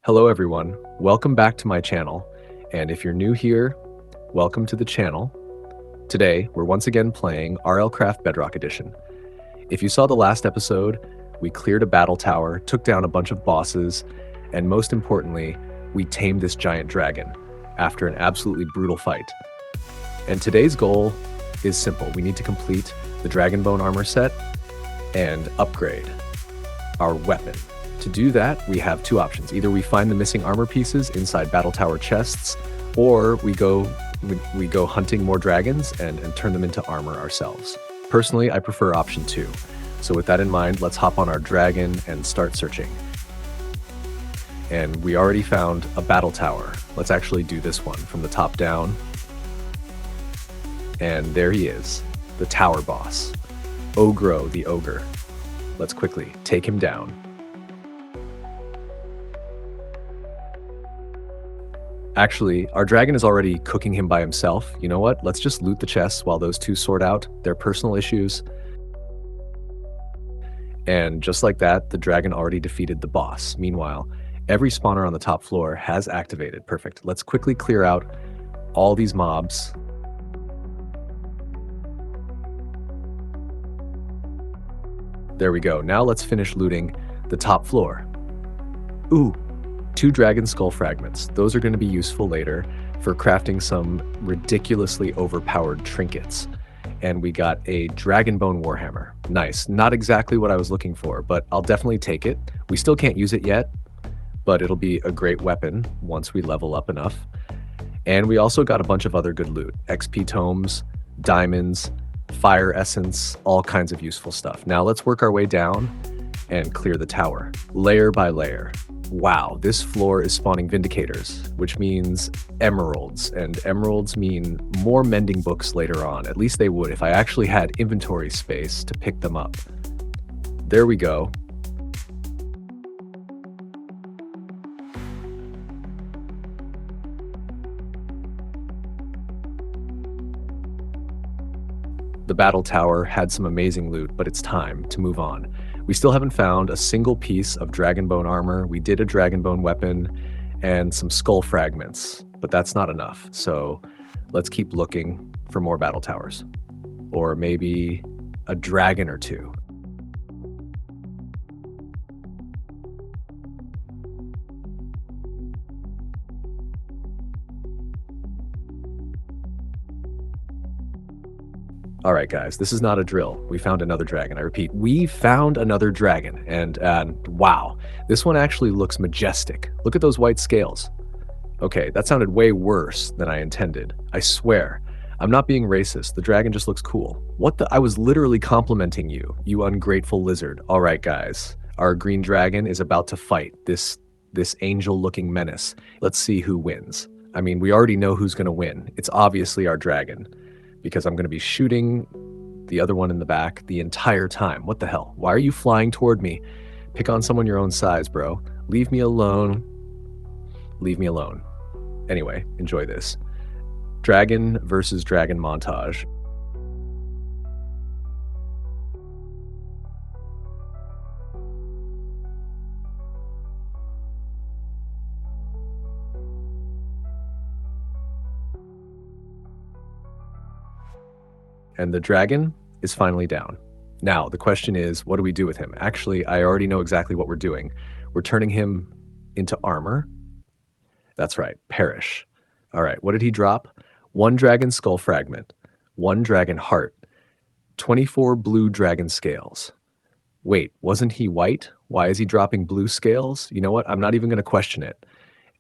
Hello everyone, welcome back to my channel, and if you're new here, welcome to the channel. Today, we're once again playing RLCraft Bedrock Edition. If you saw the last episode, we cleared a battle tower, took down a bunch of bosses, and most importantly, we tamed this giant dragon after an absolutely brutal fight. And today's goal is simple. We need to complete the Dragon Bone armor set and upgrade our weapon. To do that, we have two options. Either we find the missing armor pieces inside battle tower chests, or we go hunting more dragons and turn them into armor ourselves. Personally, I prefer option 2. So with that in mind, let's hop on our dragon and start searching. And we already found a battle tower. Let's actually do this one from the top down. And there he is, the tower boss, Ogro the Ogre. Let's quickly take him down. Actually, our dragon is already cooking him by himself. You know what? Let's just loot the chests while those two sort out their personal issues. And just like that, the dragon already defeated the boss. Meanwhile, every spawner on the top floor has activated. Perfect. Let's quickly clear out all these mobs. There we go. Now let's finish looting the top floor. Ooh. 2 dragon skull fragments. Those are going to be useful later for crafting some ridiculously overpowered trinkets. And we got a dragon bone warhammer. Nice. Not exactly what I was looking for, but I'll definitely take it. We still can't use it yet, but it'll be a great weapon once we level up enough. And we also got a bunch of other good loot. XP tomes, diamonds, fire essence, all kinds of useful stuff. Now let's work our way down and clear the tower, layer by layer. Wow, this floor is spawning Vindicators, which means emeralds, and emeralds mean more mending books later on. At least they would if I actually had inventory space to pick them up. There we go. The battle tower had some amazing loot, but it's time to move on. We still haven't found a single piece of dragon bone armor. We did a dragon bone weapon and some skull fragments, but that's not enough. So let's keep looking for more battle towers, or maybe a dragon or two. All right, guys, this is not a drill. We found another dragon. I repeat, we found another dragon. And wow, this one actually looks majestic. Look at those white scales. Okay, that sounded way worse than I intended. I swear. I'm not being racist. The dragon just looks cool. What the? I was literally complimenting you, you ungrateful lizard. All right, guys, our green dragon is about to fight this angel-looking menace. Let's see who wins. I mean, we already know who's going to win. It's obviously our dragon, because I'm going to be shooting the other one in the back the entire time. What the hell? Why are you flying toward me? Pick on someone your own size, bro. Leave me alone. Leave me alone. Anyway, enjoy this. Dragon versus dragon montage. And the dragon is finally down. Now, the question is, what do we do with him? Actually, I already know exactly what we're doing. We're turning him into armor. That's right, perish. All right, what did he drop? 1 dragon skull fragment, 1 dragon heart, 24 blue dragon scales. Wait, wasn't he white? Why is he dropping blue scales? You know what? I'm not even going to question it.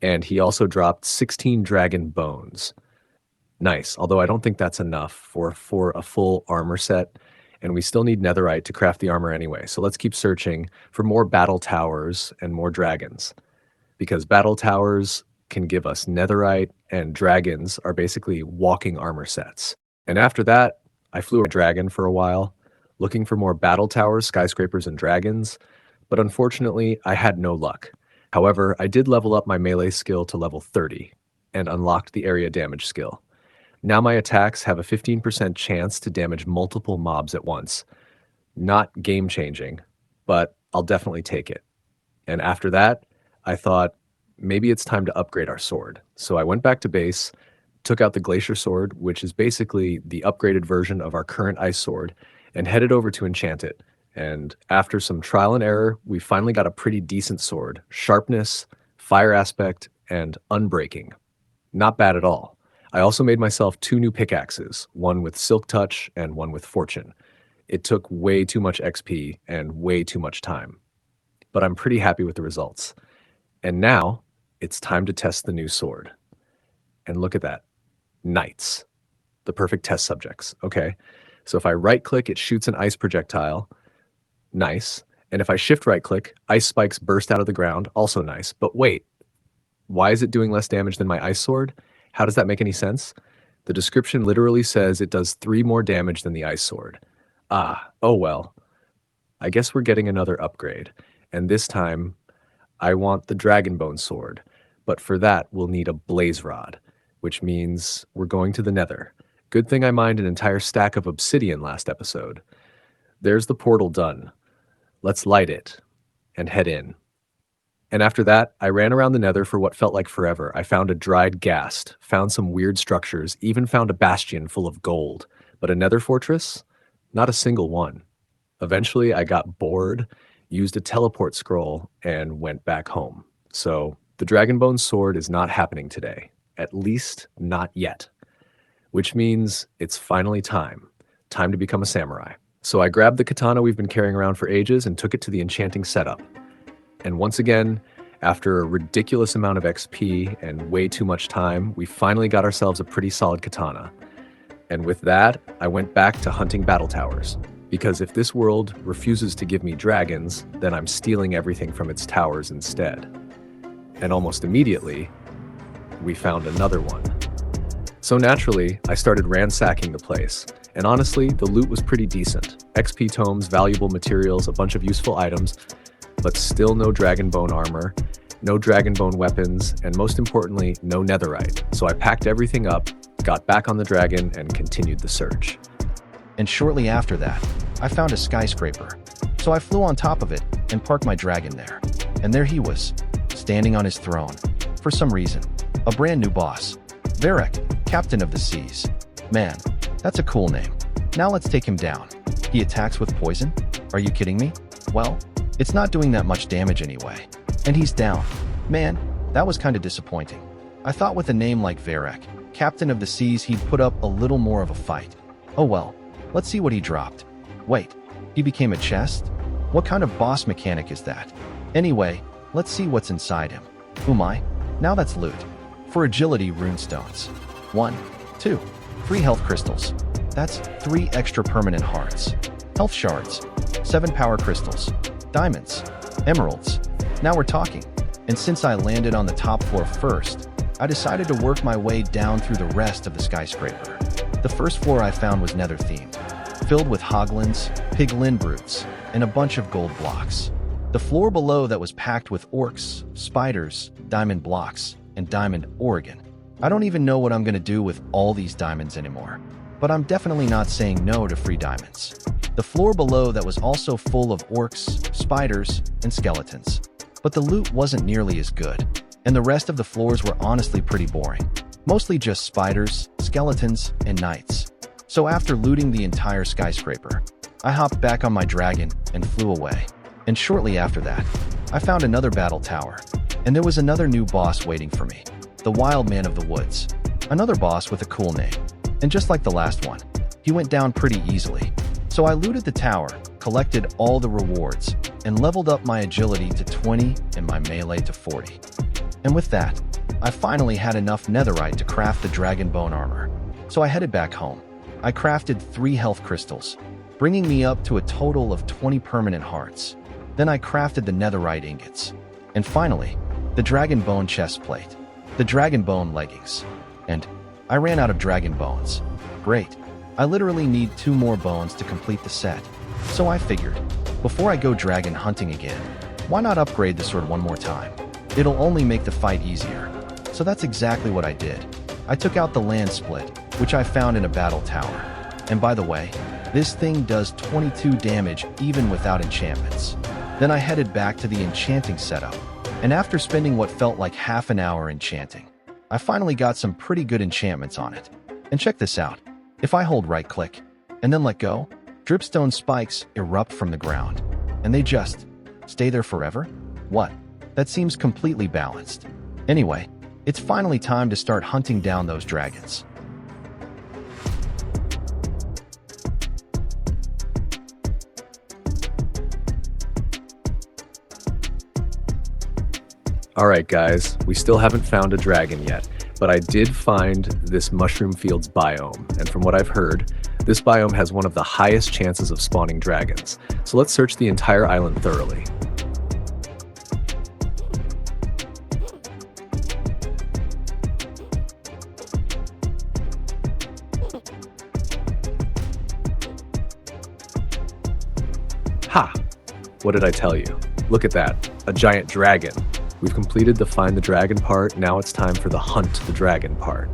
And he also dropped 16 dragon bones. Nice, although I don't think that's enough for a full armor set, and we still need netherite to craft the armor anyway. So let's keep searching for more battle towers and more dragons, because battle towers can give us netherite, and dragons are basically walking armor sets. And after that, I flew a dragon for a while, looking for more battle towers, skyscrapers, and dragons, but unfortunately, I had no luck. However, I did level up my melee skill to level 30 and unlocked the area damage skill. Now my attacks have a 15% chance to damage multiple mobs at once. Not game-changing, but I'll definitely take it. And after that, I thought maybe it's time to upgrade our sword. So I went back to base, took out the Glacier Sword, which is basically the upgraded version of our current Ice Sword, and headed over to enchant it. And after some trial and error, we finally got a pretty decent sword. Sharpness, fire aspect, and unbreaking. Not bad at all. I also made myself 2 new pickaxes, one with Silk Touch and one with Fortune. It took way too much XP and way too much time. But I'm pretty happy with the results. And now, it's time to test the new sword. And look at that. Knights. The perfect test subjects. Okay, so if I right-click, it shoots an ice projectile. Nice. And if I shift right-click, ice spikes burst out of the ground. Also nice. But wait, why is it doing less damage than my ice sword? How does that make any sense? The description literally says it does 3 more damage than the ice sword. Oh well. I guess we're getting another upgrade. And this time, I want the Dragonbone sword. But for that, we'll need a blaze rod, which means we're going to the Nether. Good thing I mined an entire stack of obsidian last episode. There's the portal done. Let's light it and head in. And after that, I ran around the Nether for what felt like forever. I found a dried ghast, found some weird structures, even found a bastion full of gold. But a Nether fortress? Not a single one. Eventually, I got bored, used a teleport scroll, and went back home. So, the Dragonbone sword is not happening today. At least, not yet. Which means it's finally time. Time to become a samurai. So I grabbed the katana we've been carrying around for ages and took it to the enchanting setup. And once again, after a ridiculous amount of XP and way too much time, we finally got ourselves a pretty solid katana. And with that, I went back to hunting battle towers. Because if this world refuses to give me dragons, then I'm stealing everything from its towers instead. And almost immediately, we found another one. So naturally, I started ransacking the place. And honestly, the loot was pretty decent. XP tomes, valuable materials, a bunch of useful items, but still no Dragonbone armor, no Dragonbone weapons, and most importantly, no netherite. So I packed everything up, got back on the dragon, and continued the search. And shortly after that, I found a skyscraper. So I flew on top of it and parked my dragon there. And there he was, standing on his throne. For some reason, a brand new boss. Bedrock, Captain of the Seas. Man, that's a cool name. Now let's take him down. He attacks with poison? Are you kidding me? Well, it's not doing that much damage anyway. And he's down. Man, that was kind of disappointing. I thought with a name like Bedrock, Captain of the Seas, he'd put up a little more of a fight. Oh well, let's see what he dropped. Wait, he became a chest? What kind of boss mechanic is that? Anyway, let's see what's inside him. Oh my, now that's loot. For agility, runestones. 1, 2, 3 health crystals. That's 3 extra permanent hearts. Health shards. 7 power crystals. Diamonds. Emeralds. Now we're talking. And since I landed on the top floor first, I decided to work my way down through the rest of the skyscraper. The first floor I found was nether themed, filled with hoglins, piglin brutes, and a bunch of gold blocks. The floor below that was packed with orcs, spiders, diamond blocks, and diamond Oregon. I don't even know what I'm gonna do with all these diamonds anymore, but I'm definitely not saying no to free diamonds. The floor below that was also full of orcs, spiders, and skeletons. But the loot wasn't nearly as good, and the rest of the floors were honestly pretty boring. Mostly just spiders, skeletons, and knights. So after looting the entire skyscraper, I hopped back on my dragon and flew away. And shortly after that, I found another battle tower, and there was another new boss waiting for me. The Wild Man of the Woods. Another boss with a cool name. And just like the last one, he went down pretty easily. So I looted the tower, collected all the rewards, and leveled up my agility to 20 and my melee to 40. And with that, I finally had enough netherite to craft the Dragonbone armor. So I headed back home. I crafted 3 health crystals, bringing me up to a total of 20 permanent hearts. Then I crafted the netherite ingots. And finally, the Dragonbone chest plate, the Dragonbone leggings. And I ran out of dragon bones. Great. I literally need 2 more bones to complete the set. So I figured, before I go dragon hunting again, why not upgrade the sword one more time? It'll only make the fight easier. So that's exactly what I did. I took out the Landsplit, which I found in a battle tower. And by the way, this thing does 22 damage even without enchantments. Then I headed back to the enchanting setup, And after spending what felt like half an hour enchanting, I finally got some pretty good enchantments on it. And check this out. If I hold right-click and then let go, dripstone spikes erupt from the ground. And they just stay there forever? What? That seems completely balanced. Anyway, it's finally time to start hunting down those dragons. Alright guys, we still haven't found a dragon yet, but I did find this Mushroom Fields biome, and from what I've heard, this biome has one of the highest chances of spawning dragons. So let's search the entire island thoroughly. Ha! What did I tell you? Look at that, a giant dragon. We've completed the find the dragon part, now it's time for the hunt the dragon part.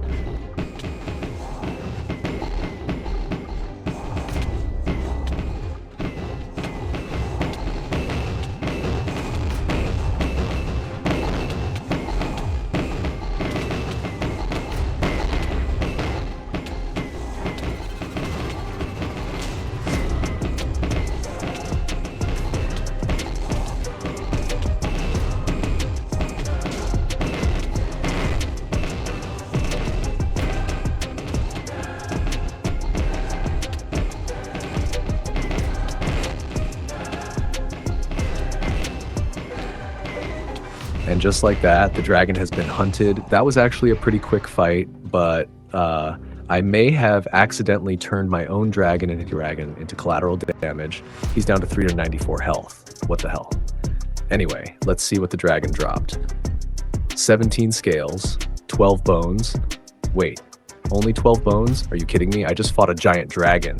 And just like that, the dragon has been hunted. That was actually a pretty quick fight, but I may have accidentally turned my own dragon into collateral damage. He's down to 394 health. What the hell? Anyway, let's see what the dragon dropped. 17 scales, 12 bones. Wait, only 12 bones? Are you kidding me? I just fought a giant dragon.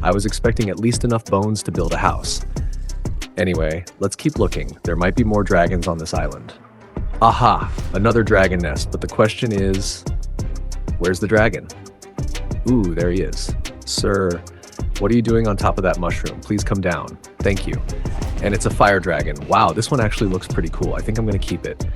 I was expecting at least enough bones to build a house. Anyway, let's keep looking. There might be more dragons on this island. Aha, another dragon nest, but the question is, where's the dragon? Ooh, there he is. Sir, what are you doing on top of that mushroom? Please come down. Thank you. And it's a fire dragon. Wow, this one actually looks pretty cool. I think I'm going to keep it.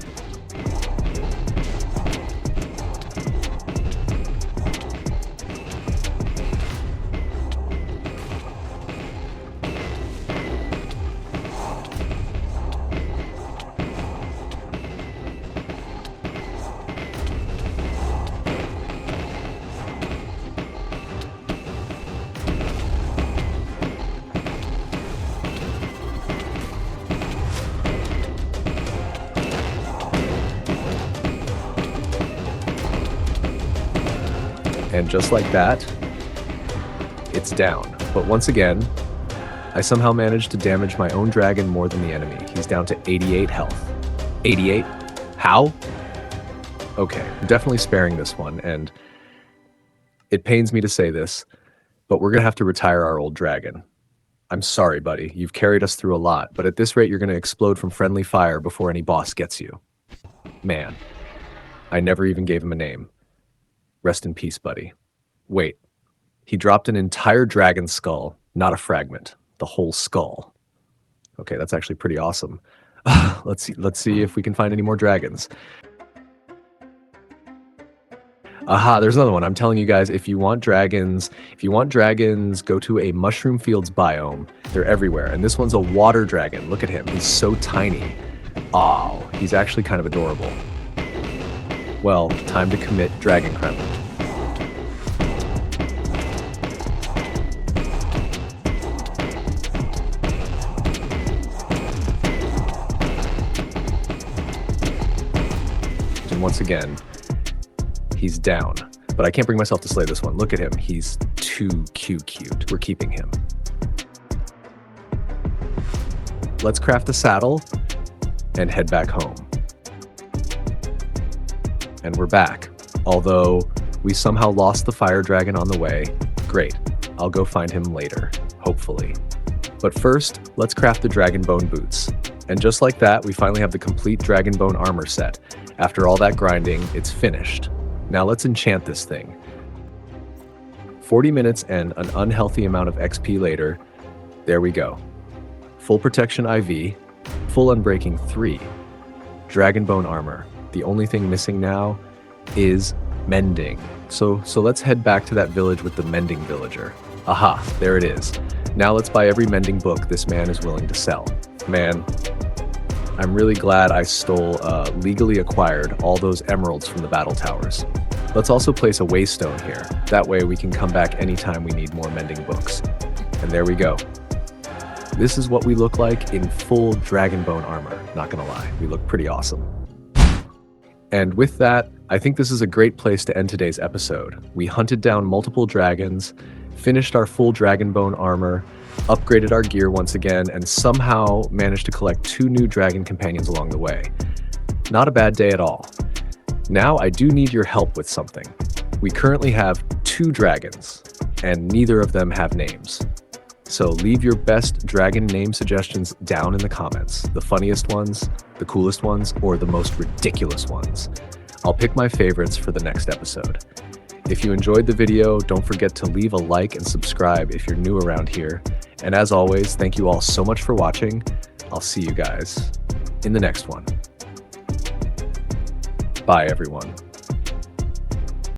And just like that, it's down. But once again, I somehow managed to damage my own dragon more than the enemy. He's down to 88 health. 88? How? Okay, I'm definitely sparing this one, and it pains me to say this, but we're going to have to retire our old dragon. I'm sorry, buddy. You've carried us through a lot, but at this rate, you're going to explode from friendly fire before any boss gets you. Man, I never even gave him a name. Rest in peace, buddy. Wait, he dropped an entire dragon skull, not a fragment, the whole skull. Okay, that's actually pretty awesome. Let's see if we can find any more dragons. Aha, there's another one. I'm telling you guys, if you want dragons, go to a Mushroom Fields biome. They're everywhere. And this one's a water dragon. Look at him. He's so tiny. Oh, he's actually kind of adorable. Well, time to commit dragon crap. And once again, he's down. But I can't bring myself to slay this one. Look at him. He's too cute. We're keeping him. Let's craft a saddle and head back home. And we're back. Although we somehow lost the fire dragon on the way. Great. I'll go find him later, hopefully. But first, let's craft the dragon bone boots. And just like that, we finally have the complete dragon bone armor set. After all that grinding, it's finished. Now let's enchant this thing. 40 minutes and an unhealthy amount of XP later, there we go. Full protection IV, full unbreaking 3. dragon bone armor. The only thing missing now is mending. So let's head back to that village with the mending villager. Aha, there it is. Now let's buy every mending book this man is willing to sell. Man, I'm really glad I legally acquired all those emeralds from the battle towers. Let's also place a waystone here. That way we can come back anytime we need more mending books. And there we go. This is what we look like in full dragon bone armor. Not gonna lie, we look pretty awesome. And with that, I think this is a great place to end today's episode. We hunted down multiple dragons, finished our full dragon bone armor, upgraded our gear once again, and somehow managed to collect 2 new dragon companions along the way. Not a bad day at all. Now I do need your help with something. We currently have 2 dragons, and neither of them have names. So leave your best dragon name suggestions down in the comments. The funniest ones, the coolest ones, or the most ridiculous ones. I'll pick my favorites for the next episode. If you enjoyed the video, don't forget to leave a like and subscribe if you're new around here. And as always, thank you all so much for watching. I'll see you guys in the next one. Bye, everyone.